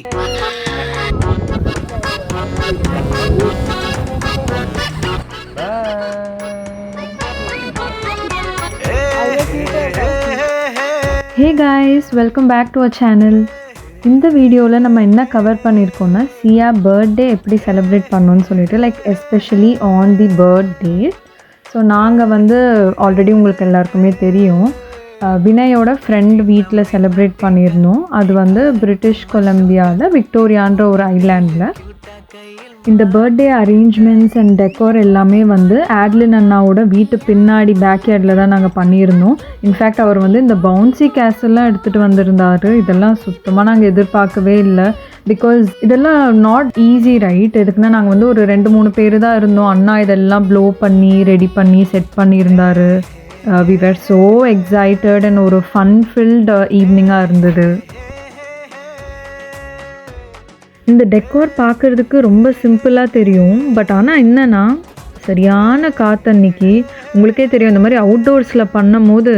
Hey guys, welcome back to our channel. இந்த வீடியோவில் நம்ம என்ன கவர் பண்ணியிருக்கோம்னா சியா பர்த்டே எப்படி செலிப்ரேட் பண்ணோன்னு சொல்லிட்டு especially on the birthday. So நாங்கள் ஆல்ரெடி உங்களுக்கு எல்லாருக்குமே தெரியும், வினயோட ஃப்ரெண்ட் வீட்டில் செலிப்ரேட் பண்ணியிருந்தோம். அது பிரிட்டிஷ் கொலம்பியாவில் விக்டோரியான்ற ஒரு ஐலாண்டில். இந்த பர்த்டே அரேஞ்ச்மெண்ட்ஸ் அண்ட் டெக்கோர் எல்லாமே ஆட்லின் அண்ணாவோட வீட்டு பின்னாடி பேக்யார்டில் தான் நாங்கள் பண்ணியிருந்தோம். இன்ஃபேக்ட் அவர் இந்த பவுன்சி கேஸ்டெல்லாம் எடுத்துகிட்டு வந்திருந்தார். இதெல்லாம் சுத்தமாக நாங்கள் எதிர்பார்க்கவே இல்லை. பிகாஸ் இதெல்லாம் நாட் ஈஸி ரைட். எதுக்குன்னா நாங்கள் ஒரு 2-3 பேர் தான் இருந்தோம். அண்ணா இதெல்லாம் ப்ளோ பண்ணி ரெடி பண்ணி செட் பண்ணியிருந்தார். We were so excited and ஒரு ஃபன் ஃபில்டு ஈவினிங்காக இருந்தது. இந்த டெக்கோர் பார்க்குறதுக்கு ரொம்ப சிம்பிளாக தெரியும். பட் ஆனால் என்னென்னா சரியான காற்று அன்னைக்கு. உங்களுக்கே தெரியும், இந்த மாதிரி அவுட்டோர்ஸில் பண்ணும் போது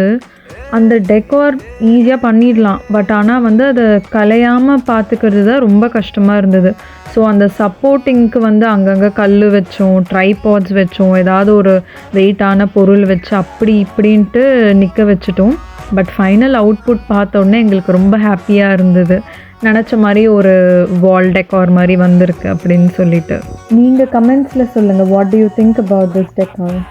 அந்த டெக்கோர் ஈஸியாக பண்ணிடலாம். பட் ஆனால் அதை கலையாமல் பார்த்துக்கிறது தான் ரொம்ப கஷ்டமாக இருந்தது. ஸோ அந்த சப்போர்ட்டிங்க்கு அங்கங்கே கல் வச்சோம், ட்ரைபாட்ஸ் வச்சோம், ஏதாவது ஒரு வெயிட்டான பொருள் வச்சு அப்படி இப்படின்ட்டு நிற்க வச்சுட்டோம். பட் ஃபைனல் அவுட்புட் பார்த்தோன்னே எங்களுக்கு ரொம்ப ஹாப்பியாக இருந்தது. நினச்ச மாதிரி ஒரு வால் டெக்கார் மாதிரி வந்திருக்கு அப்படின்னு சொல்லிட்டு. நீங்கள் கமெண்ட்ஸில் சொல்லுங்கள், what to you think about this decor?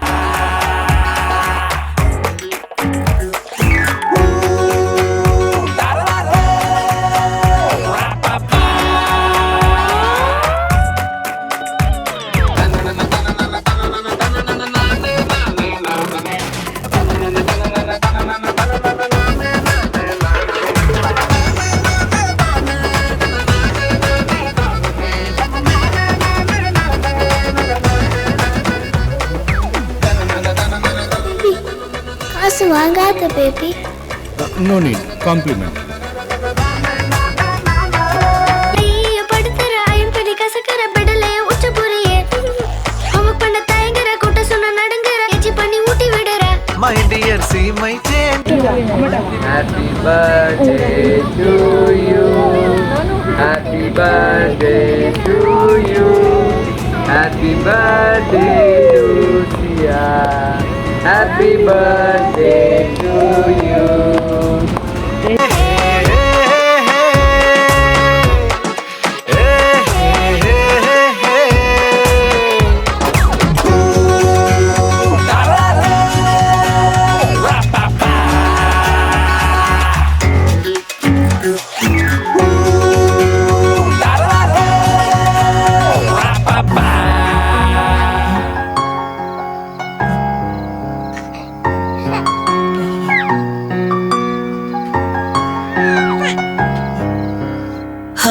வாங்காத baby. No need. Compliment. My dear, see my chain. Happy birthday to you. Happy birthday to you. Happy birthday to Sia. Happy birthday to you.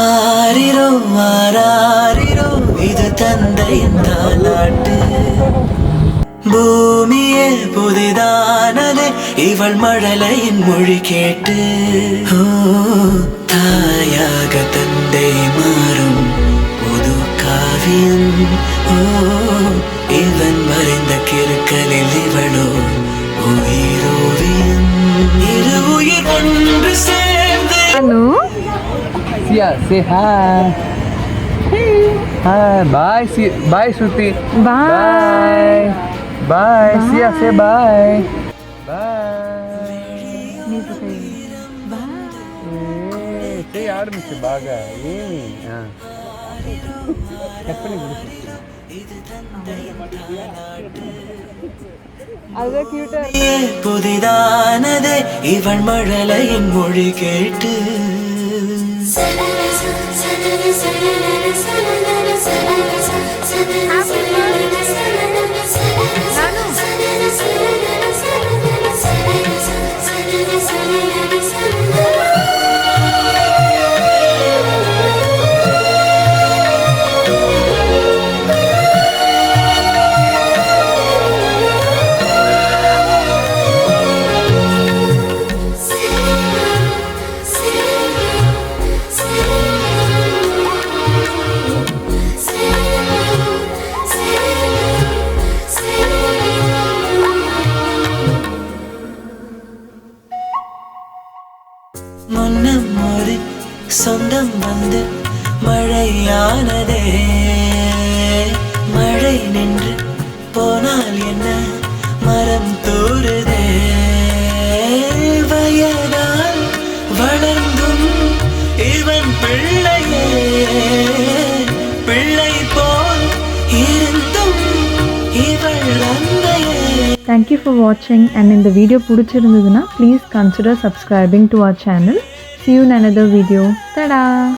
ஆரிரோ ஆராரிரோ இது தந்தையின் தாலாட்டு. பூமியே புதிதானதே இவள் மழலையின் மொழி கேட்டு. ஓ தாயாக தந்தை மாறும் புது காவியம். ஓ இவன் மறைந்த கிறுக்கலில் இவளோ உயிரோவியம். இரு உயிர் ஒன்று சேர்ந்து. Hello Sia, say hi. Hi, bye. Bye, Shruti. Bye. Bye. Sia, say bye. Bye. Say ఆర్మించు బాగా ఏమి చెప్పని புதிதானதே இவள் மழலையின் மொழி கேட்டு. மழையானதே மழை நின்று போனால் என்ன மரம் தூறுதே வயதால் வளர்ந்தும் இவன் பிள்ளையே பிள்ளை போல் இருந்தும் இவள் அன்னையே. Thank you for watching, and in the video பிடிச்சிருந்ததுன்னா please consider subscribing to our channel. See you in another video. Tada!